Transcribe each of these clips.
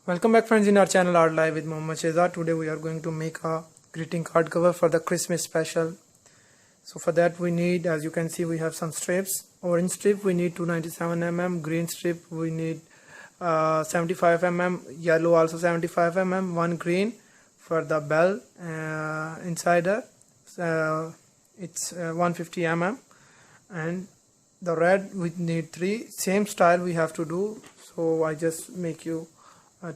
Welcome back friends in our channel Art Live with Mohammad Shehzad. Today we are going to make a greeting card cover for the Christmas special. So for that we need, as you can see, we have some strips. Orange strip we need 297 mm, green strip we need 75 mm, yellow also 75 mm, one green for the bell insider, it's 150 mm, and the red we need 3. Same style we have to do, so I just make you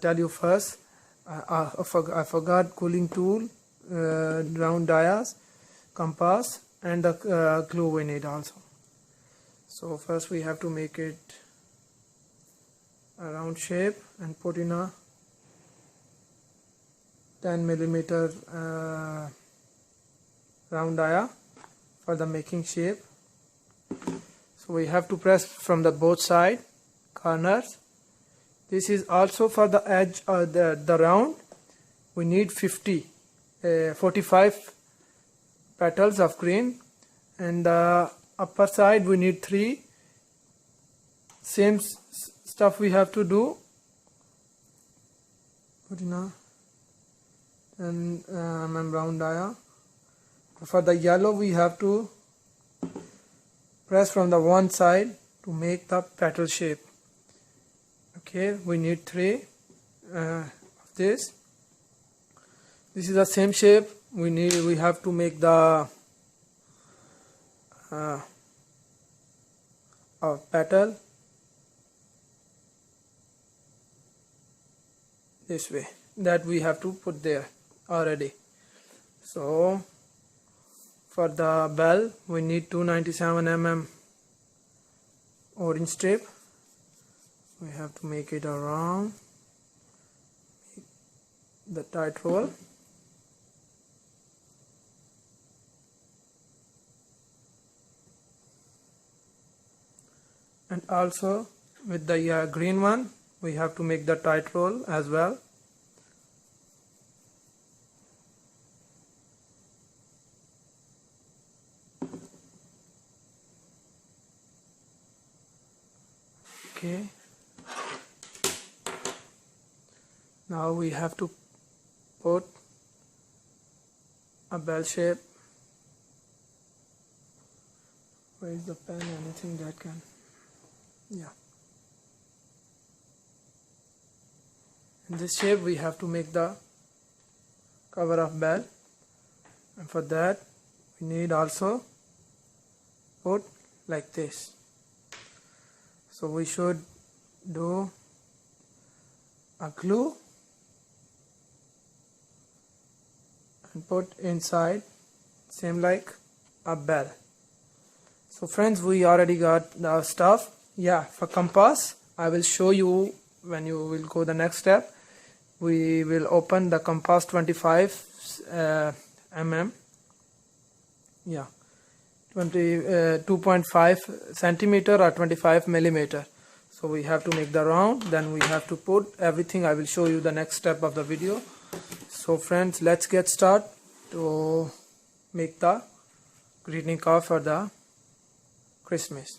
tell you first. I forgot cooling tool, round dias, compass, and the glue we need also. So first we have to make it a round shape and put in a 10 millimeter round dia for the making shape. So we have to press from the both side corners. This is also for the edge or the round. We need 45 petals of green, and the upper side we need 3. Same stuff we have to do. Put in a round dia. For the yellow we have to press from the one side to make the petal shape. Okay, we need 3 of this. This is the same shape. We have to make the petal this way, that we have to put there already. So for the bell we need 297 mm orange strip. We have to make it around the tight roll. And also with the green one we have to make the tight roll as well. Okay. Now we have to put a bell shape. Where is the pen? Anything that can, yeah. In this shape we have to make the cover of bell, and for that we need also put like this. So we should do a glue and put inside, same like a bell. So friends, we already got the stuff. Yeah, for compass I will show you when you will go the next step. We will open the compass 25 mm, yeah, 2.5 centimeter or 25 millimeter. So we have to make the round, then we have to put everything. I will show you the next step of the video. So friends, let's get started to make the greeting card for the Christmas.